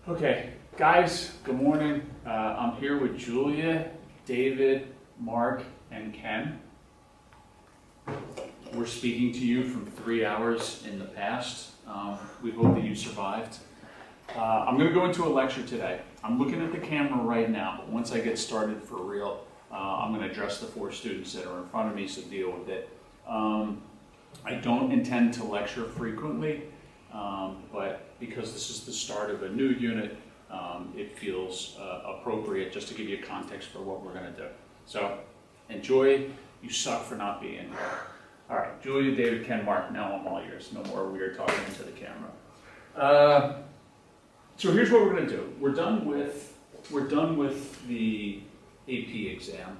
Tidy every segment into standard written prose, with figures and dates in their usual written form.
Okay, guys, good morning. I'm here with Julia, David, Mark, and Ken. We're speaking to you from 3 hours in the past. We hope that you survived. I'm going to go into a lecture today. I'm looking at the camera right now, but once I get started for real, I'm going to address the 4 students that are in front of me, so deal with it. I don't intend to lecture frequently, but because this is the start of a new unit, it feels appropriate just to give you context for what we're going to do. So enjoy. You suck for not being here. All right, Julia, David, Ken, Mark, now I'm all yours. No more weird talking into the camera. So here's what we're going to do. We're done with the AP exam.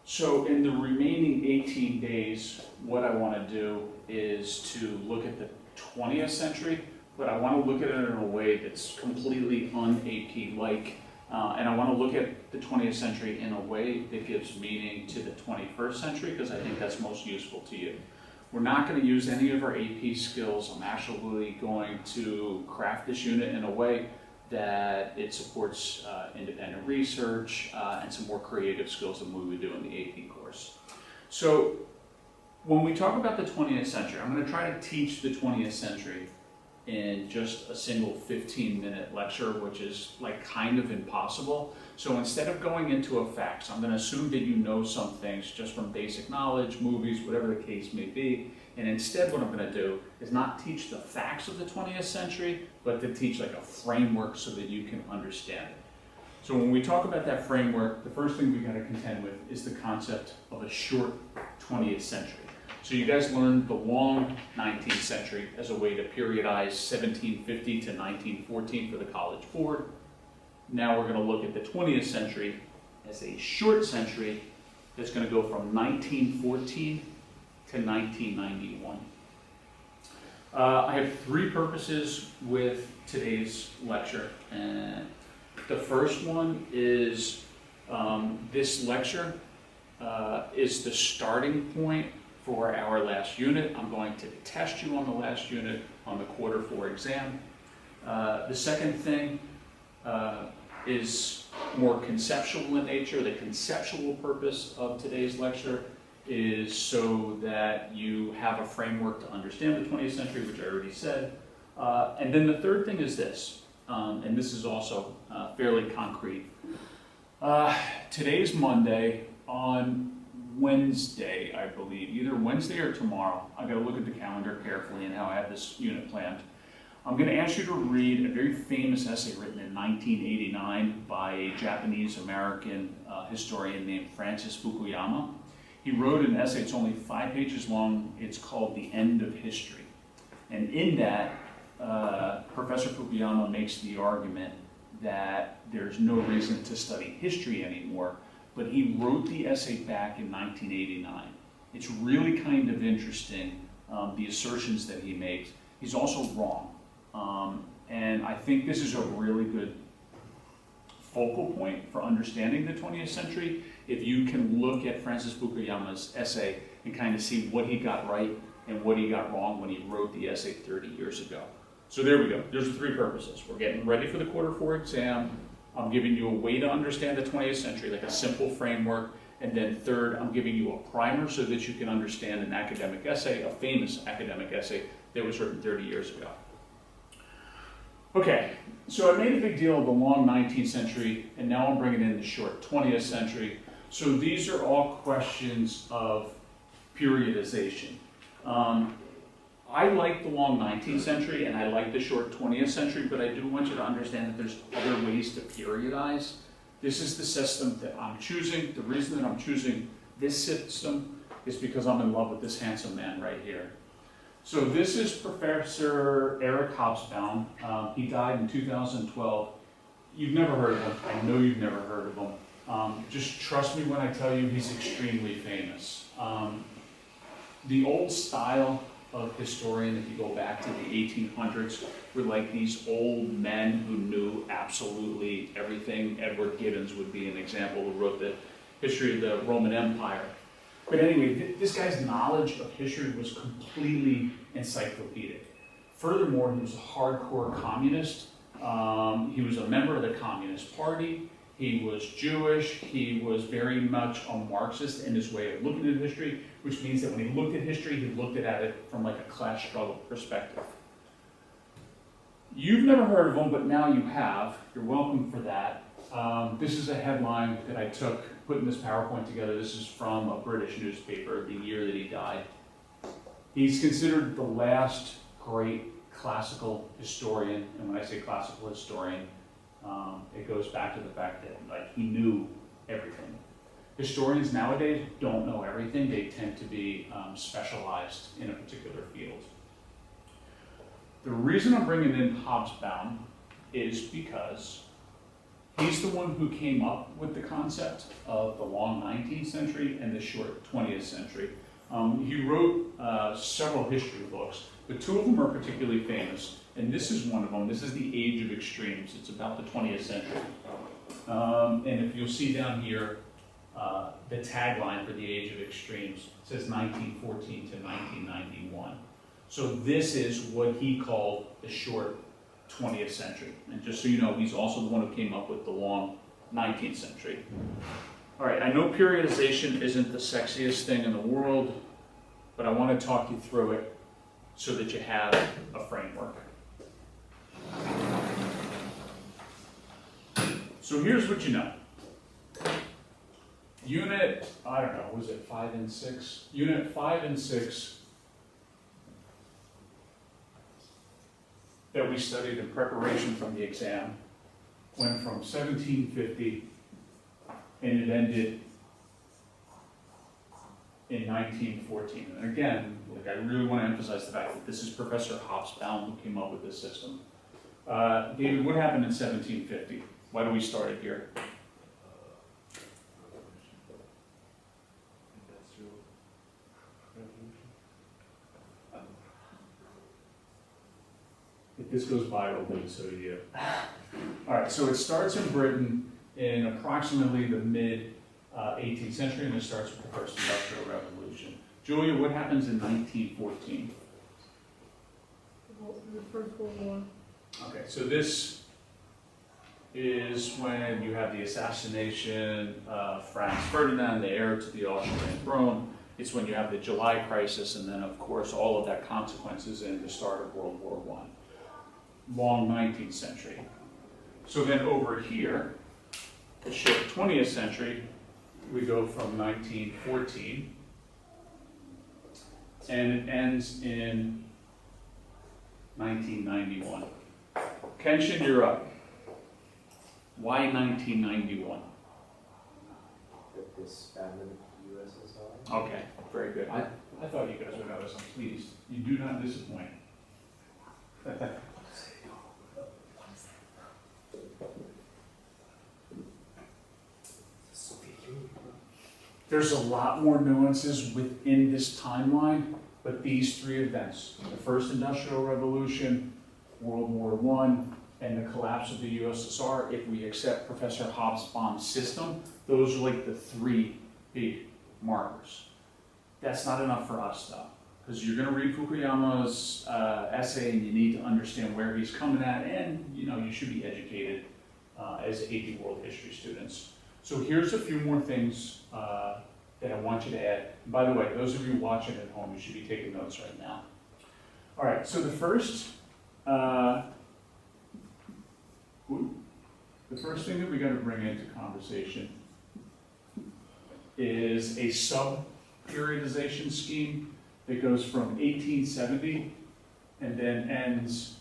So in the remaining 18 days, what I want to do is to look at the 20th century, but I want to look at it in a way that's completely un-AP-like, and I want to look at the 20th century in a way that gives meaning to the 21st century, because I think that's most useful to you. We're not going to use any of our AP skills. I'm actually going to craft this unit in a way that it supports independent research and some more creative skills than we would do in the AP course. So when we talk about the 20th century, I'm going to try to teach the 20th century in just a single 15-minute lecture, which is like kind of impossible. So instead of going into effects, I'm going to assume that you know some things just from basic knowledge, movies, whatever the case may be. And instead what I'm going to do is not teach the facts of the 20th century, but to teach like a framework so that you can understand it. So when we talk about that framework, the first thing we got to contend with is the concept of a short 20th century. So you guys learned the long 19th century as a way to periodize 1750 to 1914 for the College Board. Now we're going to look at the 20th century as a short century that's going to go from 1914 to 1991. I have 3 purposes with today's lecture. And the first one is this lecture is the starting point for our last unit. I'm going to test you on the last unit on the quarter 4 exam. The second thing is more conceptual in nature. The conceptual purpose of today's lecture is so that you have a framework to understand the 20th century, which I already said. And then the third thing is this, and this is also fairly concrete. Today's Monday. On Wednesday, I believe, either Wednesday or tomorrow, I gotta look at the calendar carefully and how I have this unit planned. I'm gonna ask you to read a very famous essay written in 1989 by a Japanese-American historian named Francis Fukuyama. He wrote an essay, it's only 5 pages long, it's called The End of History. And in that, Professor Fukuyama makes the argument that there's no reason to study history anymore, but he wrote the essay back in 1989. It's really kind of interesting, the assertions that he makes. He's also wrong. And I think this is a really good focal point for understanding the 20th century, if you can look at Francis Fukuyama's essay and kind of see what he got right and what he got wrong when he wrote the essay 30 years ago. So there we go. There's the 3 purposes. We're getting ready for the quarter 4 exam. I'm giving you a way to understand the 20th century, like a simple framework. And then third, I'm giving you a primer so that you can understand an academic essay, a famous academic essay that was written 30 years ago. Okay, so I made a big deal of the long 19th century, and now I'm bringing in the short 20th century. So these are all questions of periodization. I like the long 19th century and I like the short 20th century, but I do want you to understand that there's other ways to periodize. This is the system that I'm choosing. The reason that I'm choosing this system is because I'm in love with this handsome man right here. So this is Professor Eric Hobsbawm. He died in 2012. You've never heard of him. I know you've never heard of him. Just trust me when I tell you he's extremely famous. The old style of historian, if you go back to the 1800s, were like these old men who knew absolutely everything. Edward Gibbons would be an example, who wrote the history of the Roman Empire. But anyway, this guy's knowledge of history was completely encyclopedic. Furthermore, he was a hardcore communist, He was a member of the Communist Party. He was Jewish. He was very much a Marxist in his way of looking at history, which means that when he looked at history, he looked at it from like a class struggle perspective. You've never heard of him, but now you have. You're welcome for that. This is a headline that I took putting this PowerPoint together. This is from a British newspaper, the year that he died. He's considered the last great classical historian, and when I say classical historian, it goes back to the fact that like he knew everything. Historians nowadays don't know everything. They tend to be specialized in a particular field. The reason I'm bringing in Hobsbawm is because he's the one who came up with the concept of the long 19th century and the short 20th century. He wrote several history books, but two of them are particularly famous, and this is one of them. This is The Age of Extremes. It's about the 20th century. And if you'll see down here, the tagline for The Age of Extremes says 1914 to 1991. So this is what he called the short 20th century. And just so you know, he's also the one who came up with the long 19th century. All right, I know periodization isn't the sexiest thing in the world, but I want to talk you through it so that you have a framework. So here's what you know. Unit, I don't know, was it 5 and 6? Unit 5 and 6 that we studied in preparation from the exam went from 1750 and it ended in 1914. And again, like I really want to emphasize the fact that this is Professor Hobsbawm who came up with this system. David, what happened in 1750? Why do we start it here? If this goes viral, then so do you. All right, so it starts in Britain in approximately the mid-18th century, and it starts with the First Industrial Revolution. Julia, what happens in 1914? The First World War. Okay, so this is when you have the assassination of Franz Ferdinand, the heir to the Austrian throne. It's when you have the July crisis, and then, of course, all of that consequences in the start of World War I. Long 19th century. So then over here, the short 20th century, we go from 1914, and it ends in 1991. Kenshin, you're up. Why 1991? That disbanded the USSR. Okay, very good. I thought you guys would know this. I'm pleased. You do not disappoint. There's a lot more nuances within this timeline, but these three events, the First Industrial Revolution, World War I, and the collapse of the USSR, if we accept Professor Hobsbawm's system, those are like the three big markers. That's not enough for us though, because you're going to read Fukuyama's essay and you need to understand where he's coming at, and you should be educated as AP World History students. So here's a few more things that I want you to add. And by the way, those of you watching at home, you should be taking notes right now. All right, so the first thing that we got to bring into conversation is a sub-periodization scheme that goes from 1870 and then ends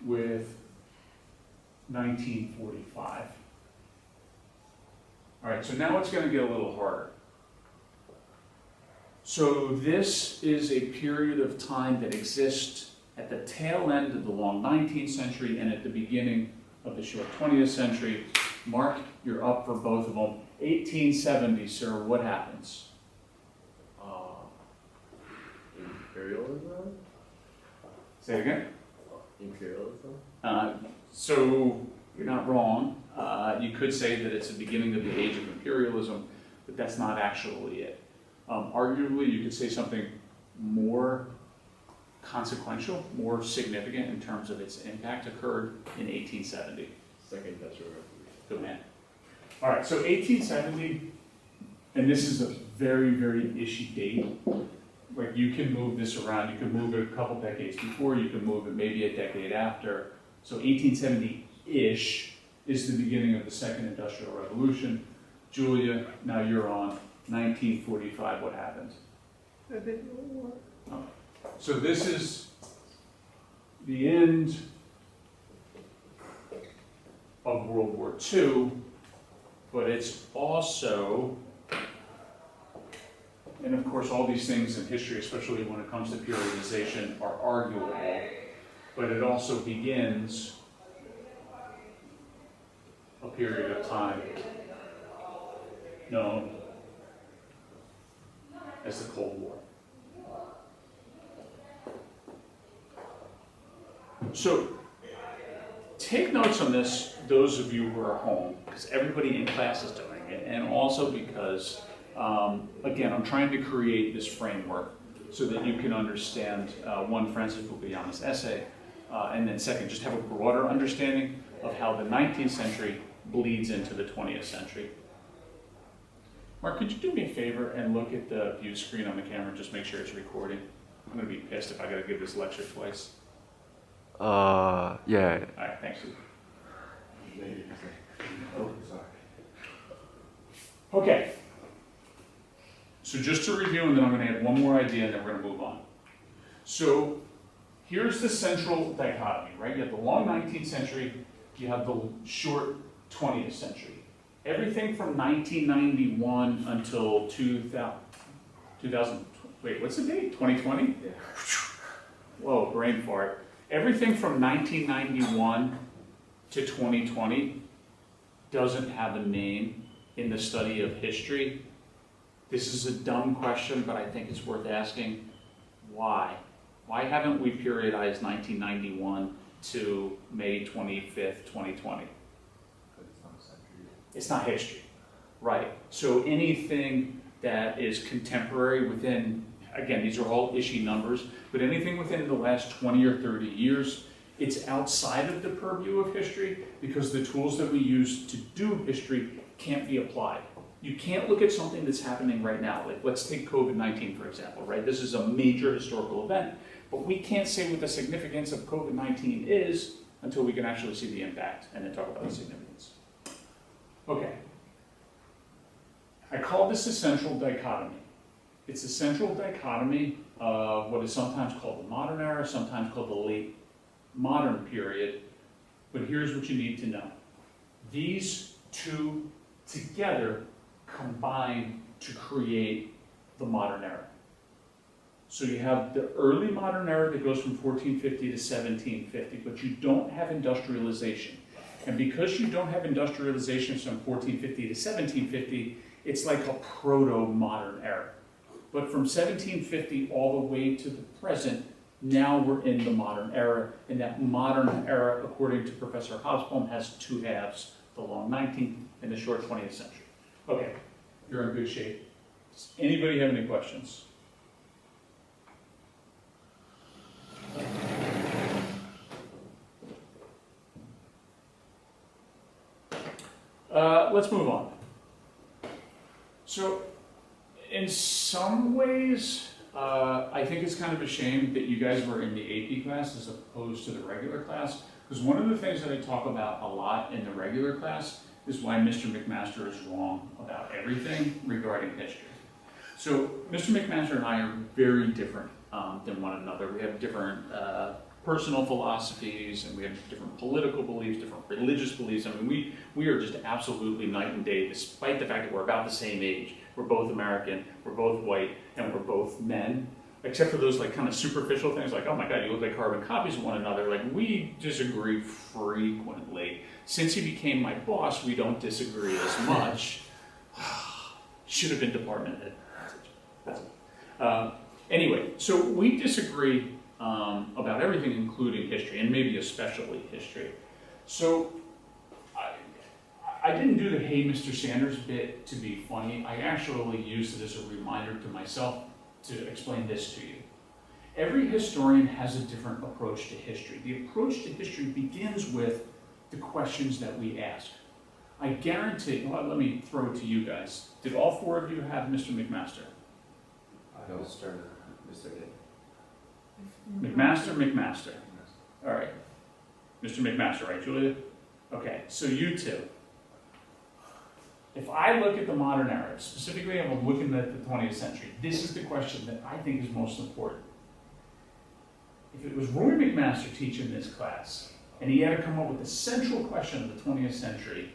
with 1945. All right, so now it's going to get a little harder. So this is a period of time that exists at the tail end of the long 19th century and at the beginning of the short 20th century. Mark, you're up for both of them. 1870, sir, what happens? Imperialism? Say it again? Imperialism? So you're not wrong. You could say that it's the beginning of the age of imperialism, but that's not actually it. Arguably, you could say something more consequential, more significant in terms of its impact, occurred in 1870. Second Industrial Revolution. Good man. All right, so 1870, and this is a very, very ishy date. Like, you can move this around. You can move it a couple decades before, you can move it maybe a decade after. So 1870-ish is the beginning of the Second Industrial Revolution. Julia, now you're on. 1945, what happened? Okay. So this is the end of World War II, but it's also, and of course all these things in history, especially when it comes to periodization, are arguable, but it also begins a period of time known as the Cold War. So take notes on this, those of you who are home, because everybody in class is doing it, and also because, again, I'm trying to create this framework so that you can understand, one, Francis Fukuyama's essay, and then second, just have a broader understanding of how the 19th century bleeds into the 20th century. Mark, could you do me a favor and look at the view screen on the camera, just make sure it's recording? I'm gonna be pissed if I gotta give this lecture twice. Yeah. All right, thanks. Oh, sorry. Okay. So just to review, and then I'm gonna add one more idea, and then we're gonna move on. So here's the central dichotomy, right? You have the long 19th century, you have the short 20th century. Everything from 1991 until 2000, wait, what's the date? 2020? Yeah. Whoa, brain fart. Everything from 1991 to 2020 doesn't have a name in the study of history. This is a dumb question, but I think it's worth asking. Why? Why haven't we periodized 1991 to May 25th, 2020? It's not history, right? So anything that is contemporary within, again, these are all ishy numbers, but anything within the last 20 or 30 years, it's outside of the purview of history because the tools that we use to do history can't be applied. You can't look at something that's happening right now. Like, let's take COVID-19, for example, right? This is a major historical event, but we can't say what the significance of COVID-19 is until we can actually see the impact and then talk about the significance. Okay, I call this a central dichotomy. It's a central dichotomy of what is sometimes called the modern era, sometimes called the late modern period, but here's what you need to know. These two together combine to create the modern era. So you have the early modern era that goes from 1450 to 1750, but you don't have industrialization. And because you don't have industrialization from 1450 to 1750, it's like a proto-modern era. But from 1750 all the way to the present, now we're in the modern era. And that modern era, according to Professor Hobsbawm, has two halves, the long 19th and the short 20th century. Okay, you're in good shape. Does anybody have any questions? Let's move on. So, in some ways, I think it's kind of a shame that you guys were in the AP class as opposed to the regular class, because one of the things that I talk about a lot in the regular class is why Mr. McMaster is wrong about everything regarding history. So, Mr. McMaster and I are very different than one another. We have different personal philosophies, and we have different political beliefs, different religious beliefs. I mean, we are just absolutely night and day, despite the fact that we're about the same age. We're both American, we're both white, and we're both men, except for those like kind of superficial things like, oh my God, you look like carbon copies of one another. Like, we disagree frequently. Since he became my boss, we don't disagree as much. Should have been department head. Anyway, so we disagree about everything, including history, and maybe especially history. So I didn't do the "Hey, Mr. Sanders" bit to be funny. I actually used it as a reminder to myself to explain this to you. Every historian has a different approach to history. The approach to history begins with the questions that we ask. I guarantee, well, let me throw it to you guys. Did all four of you have Mr. McMaster? No. Mr. Day. McMaster. All right. Mr. McMaster, right, Julia? Okay, so you two. If I look at the modern era, specifically I'm looking at the 20th century, this is the question that I think is most important. If it was Roy McMaster teaching this class, and he had to come up with the central question of the 20th century,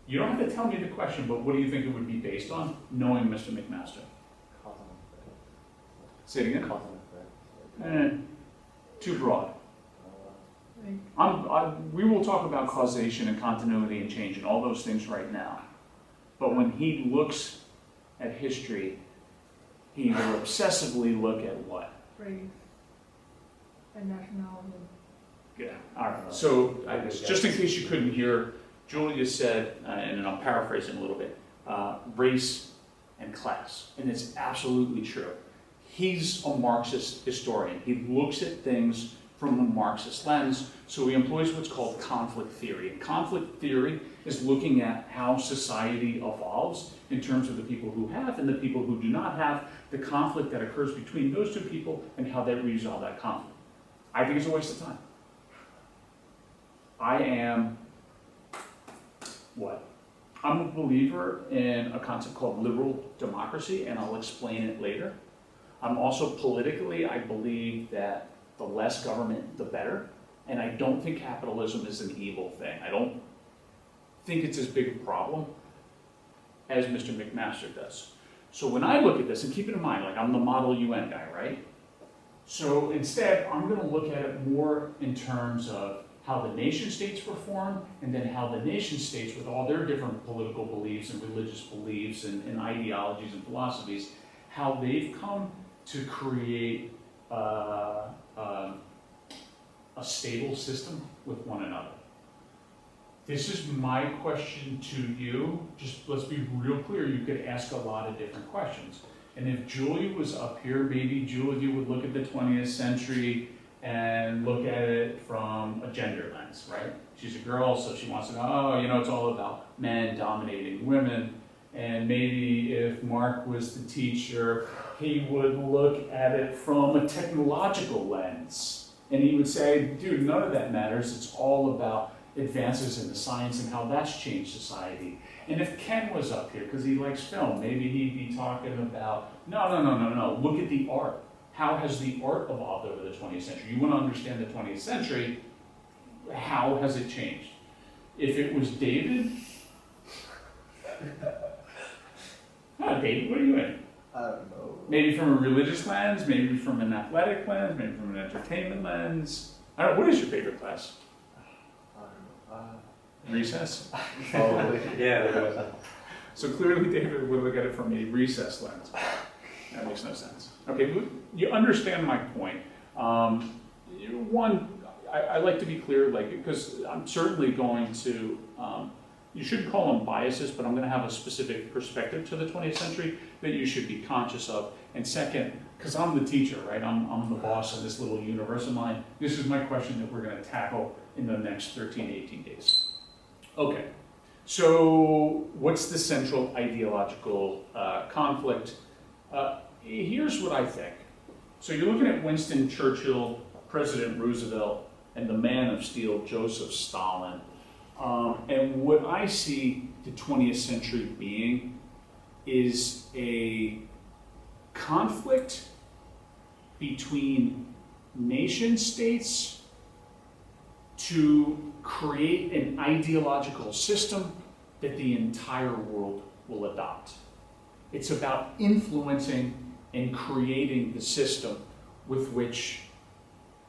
you don't have to tell me the question, but what do you think it would be based on, knowing Mr. McMaster? Say it again? Too broad. We will talk about causation and continuity and change and all those things right now. But when he looks at history, he will obsessively look at what? Race and nationality. Yeah, all right. So just in case you couldn't hear, Julia said, and I'm paraphrasing a little bit, race and class. And it's absolutely true. He's a Marxist historian. He looks at things from the Marxist lens, so he employs what's called conflict theory. And conflict theory is looking at how society evolves in terms of the people who have and the people who do not have, the conflict that occurs between those two people and how they resolve that conflict. I think it's a waste of time. I am what? I'm a believer in a concept called liberal democracy, and I'll explain it later. I'm also politically, I believe that the less government, the better. And I don't think capitalism is an evil thing. I don't think it's as big a problem as Mr. McMaster does. So when I look at this, and keep it in mind, like I'm the model UN guy, right? So instead, I'm gonna look at it more in terms of how the nation states were formed, and then how the nation states, with all their different political beliefs and religious beliefs and ideologies and philosophies, how they've come to create a stable system with one another. This is my question to you. Just let's be real clear. You could ask a lot of different questions. And if Julia was up here, maybe Julia would look at the 20th century and look at it from a gender lens, right? She's a girl, so she wants to know, oh, you know, it's all about men dominating women. And maybe if Mark was the teacher, he would look at it from a technological lens. And he would say, dude, none of that matters. It's all about advances in the science and how that's changed society. And if Ken was up here, because he likes film, maybe he'd be talking about, no, look at the art. How has the art evolved over the 20th century? You want to understand the 20th century, how has it changed? If it was David, David, what are you in? I don't know. Maybe from a religious lens, maybe from an athletic lens, maybe from an entertainment lens. I don't know, what is your favorite class? I don't know. Recess? Probably. Yeah. So clearly David would look at it from a recess lens. That makes no sense. Okay, you understand my point. One, I like to be clear, like, because I'm certainly going to, you shouldn't call them biases, but I'm going to have a specific perspective to the 20th century that you should be conscious of. And second, because I'm the teacher, right? I'm the boss of this little universe of mine. This is my question that we're going to tackle in the next 13, 18 days. Okay, so what's the central ideological conflict? Here's what I think. So you're looking at Winston Churchill, President Roosevelt, and the man of steel, Joseph Stalin. And what I see the 20th century being is a conflict between nation states to create an ideological system that the entire world will adopt. It's about influencing and creating the system with which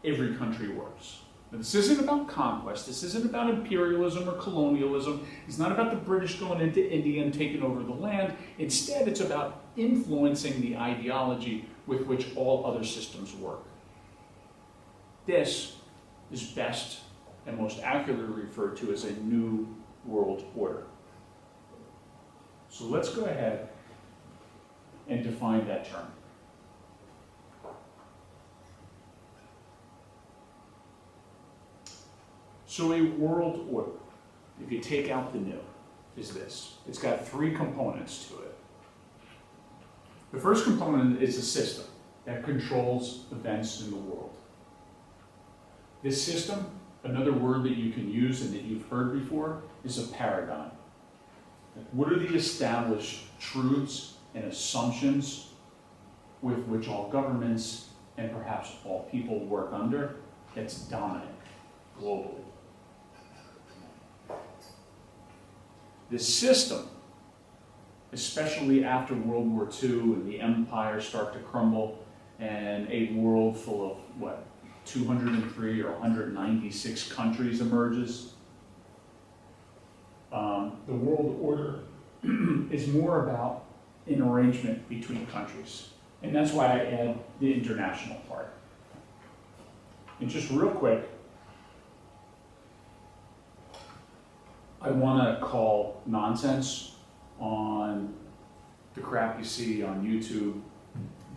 every country works. Now, this isn't about conquest. This isn't about imperialism or colonialism. It's not about the British going into India and taking over the land. Instead, it's about influencing the ideology with which all other systems work. This is best and most accurately referred to as a new world order. So let's go ahead and define that term. So a world order, if you take out the new, is this. It's got three components to it. The first component is a system that controls events in the world. This system, another word that you can use and that you've heard before, is a paradigm. What are the established truths and assumptions with which all governments and perhaps all people work under that's dominant globally? This system, especially after World War II and the empires start to crumble and a world full of, 203 or 196 countries emerges. The world order is more about an arrangement between countries. And that's why I add the international part. And just real quick, I want to call nonsense on the crap you see on YouTube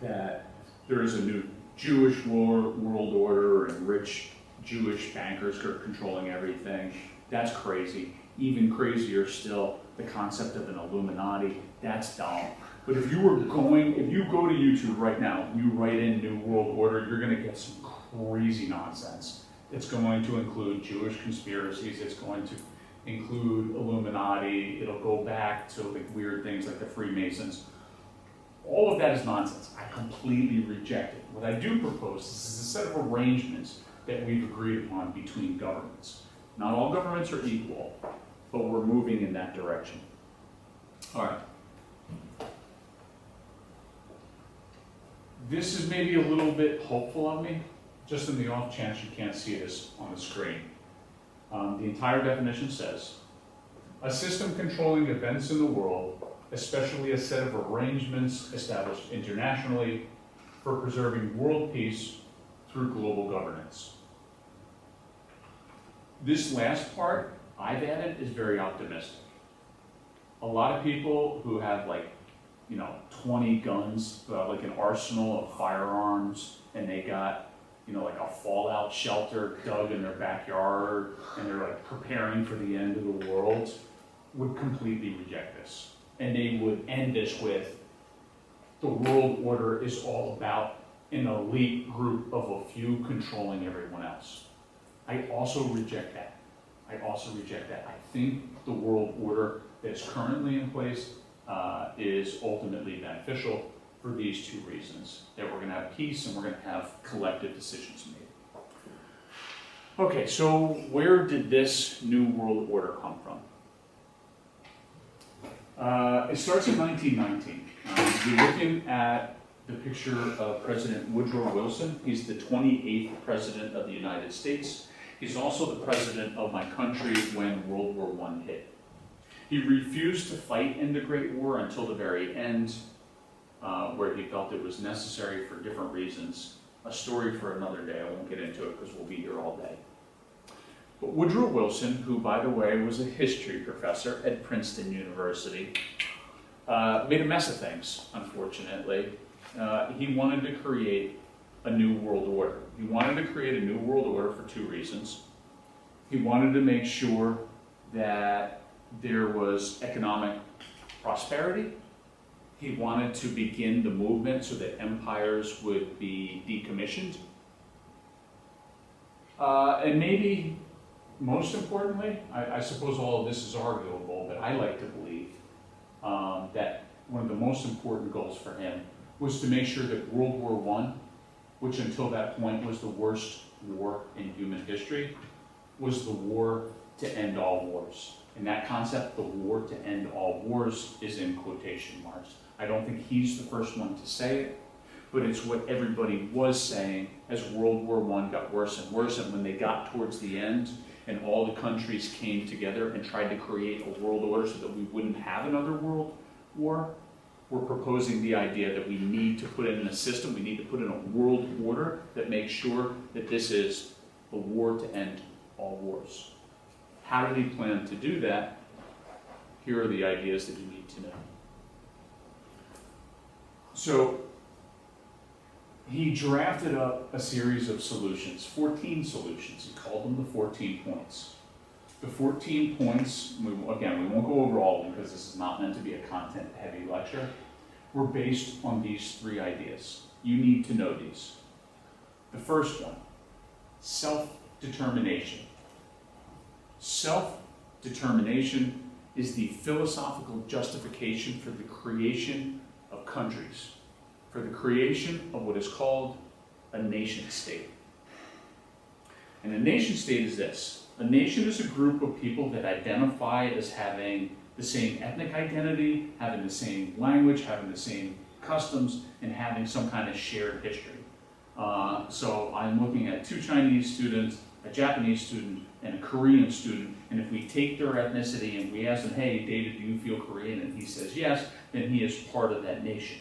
that there is a new Jewish world order and rich Jewish bankers are controlling everything. That's crazy. Even crazier still, the concept of an Illuminati, that's dumb. But if you go to YouTube right now, you write in New World Order, you're going to get some crazy nonsense. It's going to include Jewish conspiracies, it's going to include Illuminati, it'll go back to like weird things like the Freemasons. All of that is nonsense. I completely reject it. What I do propose is a set of arrangements that we've agreed upon between governments. Not all governments are equal, but we're moving in that direction. All right. This is maybe a little bit hopeful of me, just in the off chance you can't see this on the screen. The entire definition says, a system controlling events in the world, especially a set of arrangements established internationally for preserving world peace through global governance. This last part I've added is very optimistic. A lot of people who have 20 guns, like an arsenal of firearms, and they got like a fallout shelter dug in their backyard, and they're like preparing for the end of the world, would completely reject this. And they would end this with, the world order is all about an elite group of a few controlling everyone else. I also reject that. I think the world order that is currently in place is ultimately beneficial for these two reasons, that we're going to have peace and we're going to have collective decisions made. Okay, so where did this new world order come from? It starts in 1919. You're looking at the picture of President Woodrow Wilson. He's the 28th President of the United States. He's also the President of my country when World War I hit. He refused to fight in the Great War until the very end, where he felt it was necessary for different reasons. A story for another day. I won't get into it because we'll be here all day. But Woodrow Wilson, who by the way was a history professor at Princeton University, made a mess of things, unfortunately. He wanted to create a new world order. He wanted to create a new world order for two reasons. He wanted to make sure that there was economic prosperity. He wanted to begin the movement so that empires would be decommissioned. And maybe most importantly, I suppose all of this is arguable, but I like to believe that one of the most important goals for him was to make sure that World War I, which until that point was the worst war in human history, was the war to end all wars. And that concept, the war to end all wars, is in quotation marks. I don't think he's the first one to say it, but it's what everybody was saying as World War I got worse and worse, and when they got towards the end and all the countries came together and tried to create a world order so that we wouldn't have another world war, we're proposing the idea that we need to put in a system, we need to put in a world order that makes sure that this is a war to end all wars. How did he plan to do that? Here are the ideas that you need to know. So, he drafted up a series of solutions, 14 solutions. He called them the 14 points. The 14 points, again, we won't go over all of them because this is not meant to be a content-heavy lecture, were based on these three ideas. You need to know these. The first one, self-determination. Self-determination is the philosophical justification for the creation of countries, for the creation of what is called a nation state. And a nation state is this. A nation is a group of people that identify as having the same ethnic identity, having the same language, having the same customs, and having some kind of shared history. So I'm looking at 2 Chinese students, a Japanese student, and a Korean student, and if we take their ethnicity and we ask them, hey, David, do you feel Korean? And he says yes, then he is part of that nation.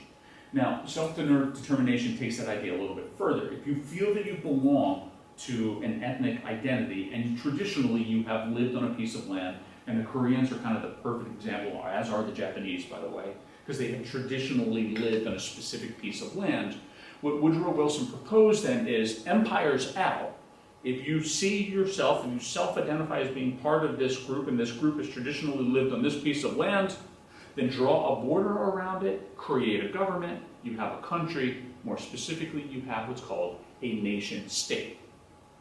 Now, self-determination takes that idea a little bit further. If you feel that you belong to an ethnic identity, and traditionally you have lived on a piece of land, and the Koreans are kind of the perfect example, as are the Japanese, by the way, because they have traditionally lived on a specific piece of land. What Woodrow Wilson proposed then is empires out. If you see yourself and you self-identify as being part of this group, and this group has traditionally lived on this piece of land, then draw a border around it, create a government, you have a country, more specifically you have what's called a nation state.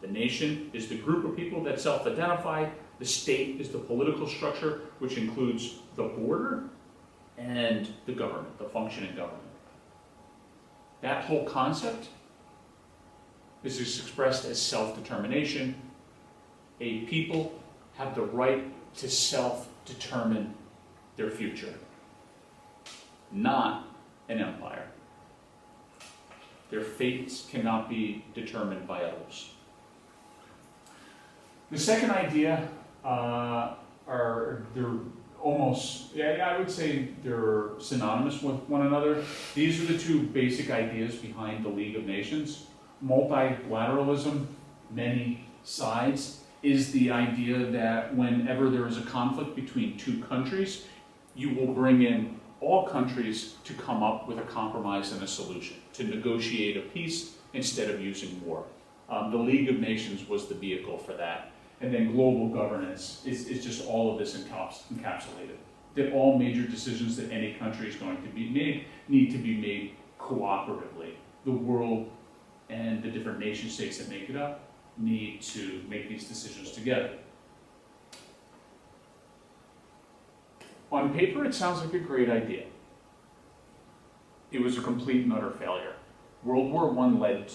The nation is the group of people that self-identify, the state is the political structure, which includes the border and the government, the functioning government. That whole concept is expressed as self-determination. A people have the right to self-determine their future, not an empire. Their fates cannot be determined by others. The second idea they're almost, I would say they're synonymous with one another. These are the 2 basic ideas behind the League of Nations. Multilateralism, many sides, is the idea that whenever there is a conflict between 2 countries, you will bring in all countries to come up with a compromise and a solution, to negotiate a peace instead of using war. The League of Nations was the vehicle for that. And then global governance is just all of this encapsulated. That all major decisions that any country is going to be made need to be made cooperatively. The world and the different nation states that make it up need to make these decisions together. On paper, it sounds like a great idea. It was a complete and utter failure. World War I led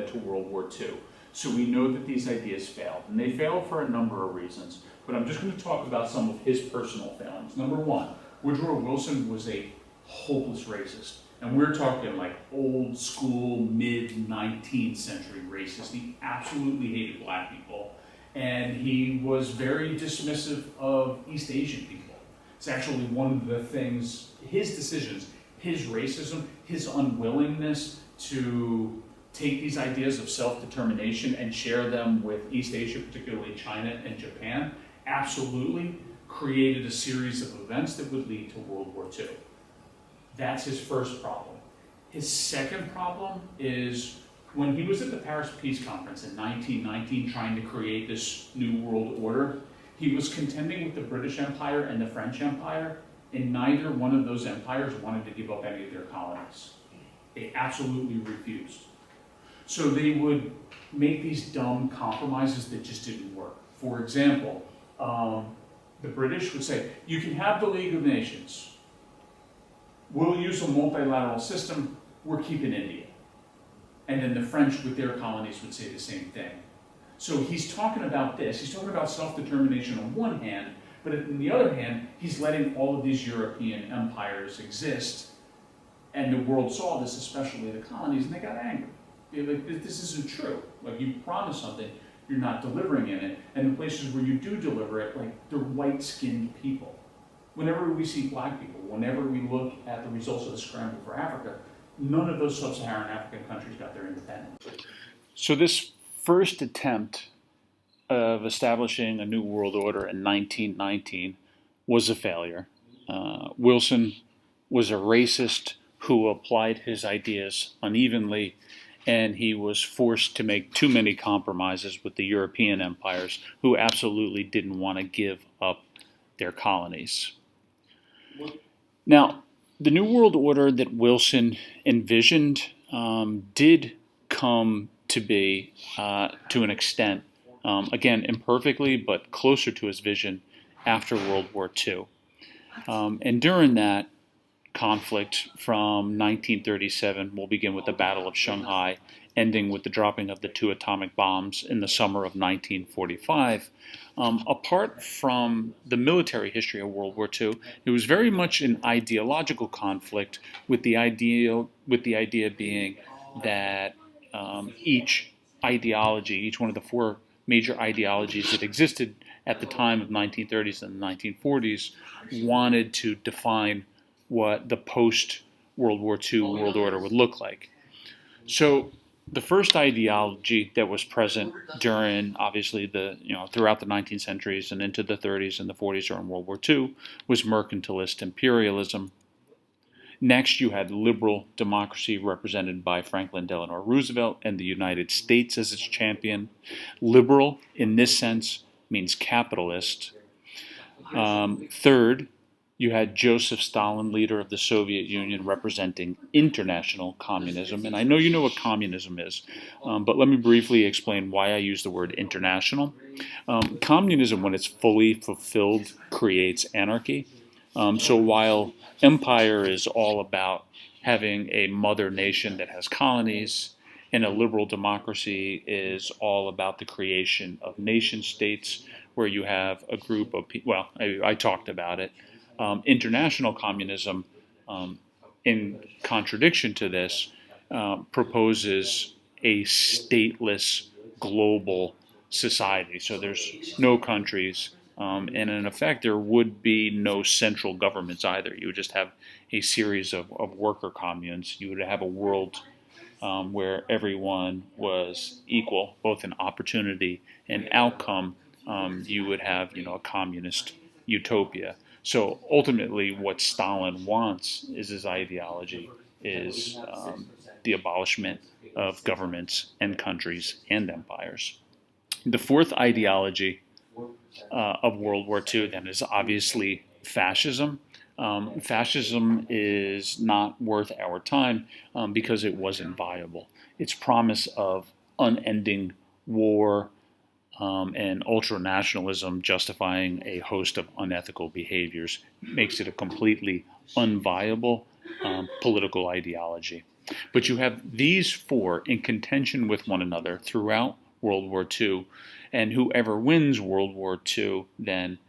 to World War II. So we know that these ideas failed, and they failed for a number of reasons, but I'm just going to talk about some of his personal failings. Number 1, Woodrow Wilson was a hopeless racist, and we're talking like old school, mid-19th century racist. He absolutely hated black people, and he was very dismissive of East Asian people. It's actually one of the things, his decisions, his racism, his unwillingness to take these ideas of self-determination and share them with East Asia, particularly China and Japan, absolutely created a series of events that would lead to World War II. That's his first problem. His second problem is when he was at the Paris Peace Conference in 1919 trying to create this new world order, he was contending with the British Empire and the French Empire, and neither one of those empires wanted to give up any of their colonies. They absolutely refused. So they would make these dumb compromises that just didn't work. For example, the British would say, you can have the League of Nations. We'll use a multilateral system. We're keeping India. And then the French with their colonies would say the same thing. So he's talking about this. He's talking about self-determination on one hand, but on the other hand, he's letting all of these European empires exist. And the world saw this, especially the colonies, and they got angry. They're like, this isn't true. Like, you promise something, you're not delivering in it. And the places where you do deliver it, like, they're white-skinned people. Whenever we see black people, whenever we look at the results of the scramble for Africa, none of those sub-Saharan African countries got their independence. So this first attempt of establishing a new world order in 1919 was a failure. Wilson was a racist who applied his ideas unevenly, and he was forced to make too many compromises with the European empires who absolutely didn't want to give up their colonies. Now, the New World Order that Wilson envisioned did come to be, to an extent, again, imperfectly, but closer to his vision after World War II. And during that conflict from 1937, we'll begin with the Battle of Shanghai, ending with the dropping of the 2 atomic bombs in the summer of 1945. Apart from the military history of World War II, it was very much an ideological conflict, with the idea being that each one of the 4 major ideologies that existed at the time of 1930s and 1940s, wanted to define what the post-World War II world order would look like. So the first ideology that was present during, obviously, throughout the 19th centuries and into the 30s and the 40s during World War II was mercantilist imperialism. Next, you had liberal democracy represented by Franklin Delano Roosevelt and the United States as its champion. Liberal, in this sense, means capitalist. Third, you had Joseph Stalin, leader of the Soviet Union, representing international communism. And I know you know what communism is, but let me briefly explain why I use the word international. Communism, when it's fully fulfilled, creates anarchy. So while empire is all about having a mother nation that has colonies, and a liberal democracy is all about the creation of nation states where you have a group of people. Well, I talked about it. International communism, in contradiction to this, proposes a stateless global society. So there's no countries, and in effect, there would be no central governments either. You would just have a series of worker communes. You would have a world where everyone was equal, both in opportunity and outcome. You would have, a communist utopia. So ultimately, what Stalin wants is his ideology is the abolishment of governments and countries and empires. The fourth ideology of World War II then is obviously fascism. Fascism is not worth our time because it wasn't viable. Its promise of unending war and ultranationalism justifying a host of unethical behaviors makes it a completely unviable political ideology. But you have these 4 in contention with one another throughout World War II, and whoever wins World War II then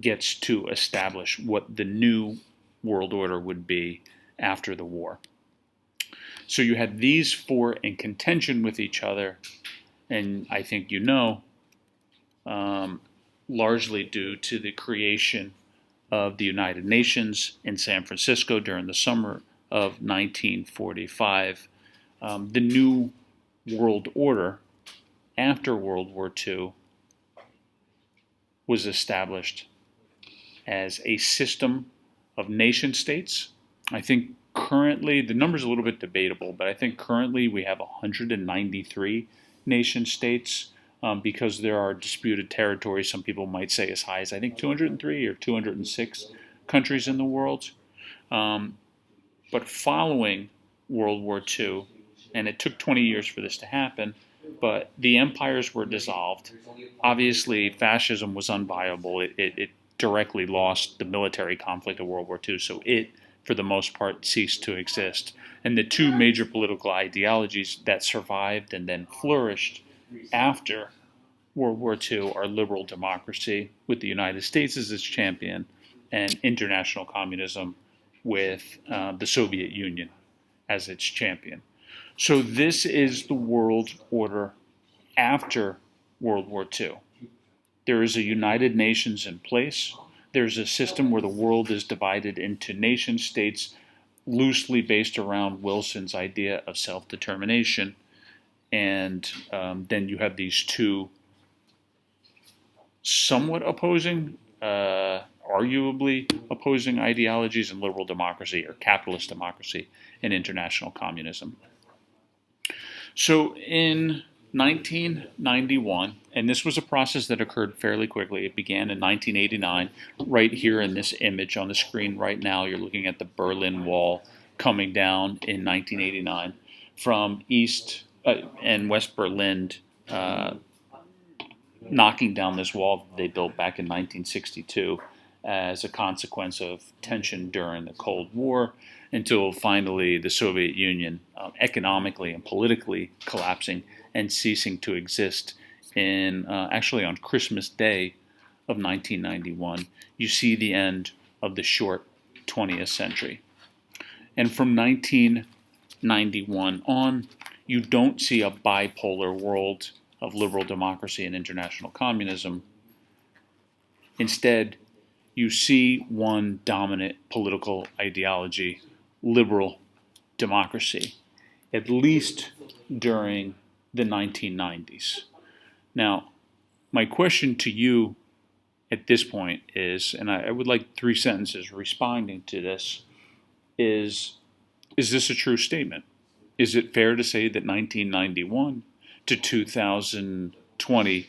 gets to establish what the new world order would be after the war. So you had these 4 in contention with each other, and I think largely due to the creation of the United Nations in San Francisco during the summer of 1945. The new world order after World War II was established as a system of nation states. I think currently, the number's a little bit debatable, but I think currently we have 193 nation states because there are disputed territories. Some people might say as high as, I think, 203 or 206 countries in the world. But following World War II, and it took 20 years for this to happen, but the empires were dissolved. Obviously, fascism was unviable. It directly lost the military conflict of World War II, so it, for the most part, ceased to exist. And the 2 major political ideologies that survived and then flourished after World War II are liberal democracy, with the United States as its champion, and international communism, with the Soviet Union as its champion. So this is the world order after World War II. There is a United Nations in place. There's a system where the world is divided into nation states loosely based around Wilson's idea of self-determination. And then you have these 2 somewhat opposing arguably opposing ideologies in liberal democracy or capitalist democracy and international communism. So in 1991, and this was a process that occurred fairly quickly. It began in 1989. Right here in this image on the screen right now, you're looking at the Berlin Wall coming down in 1989 from East and West Berlin, knocking down this wall they built back in 1962 as a consequence of tension during the Cold War, until finally the Soviet Union economically and politically collapsing and ceasing to exist in actually on Christmas Day of 1991. You see the end of the short 20th century. And from 1991 on, you don't see a bipolar world of liberal democracy and international communism. Instead, you see one dominant political ideology, liberal democracy, at least during the 1990s. Now, my question to you at this point is, and I would like 3 sentences responding to this, is this a true statement? Is it fair to say that 1991 to 2020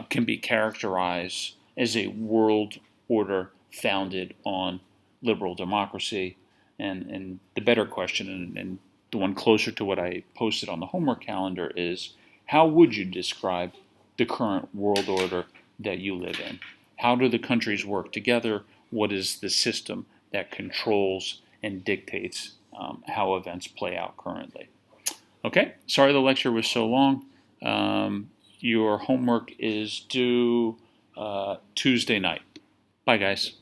can be characterized as a world order founded on liberal democracy? And the better question, and the one closer to what I posted on the homework calendar, is how would you describe the current world order that you live in? How do the countries work together? What is the system that controls and dictates how events play out currently? Okay, sorry the lecture was so long. Your homework is due Tuesday night. Bye, guys.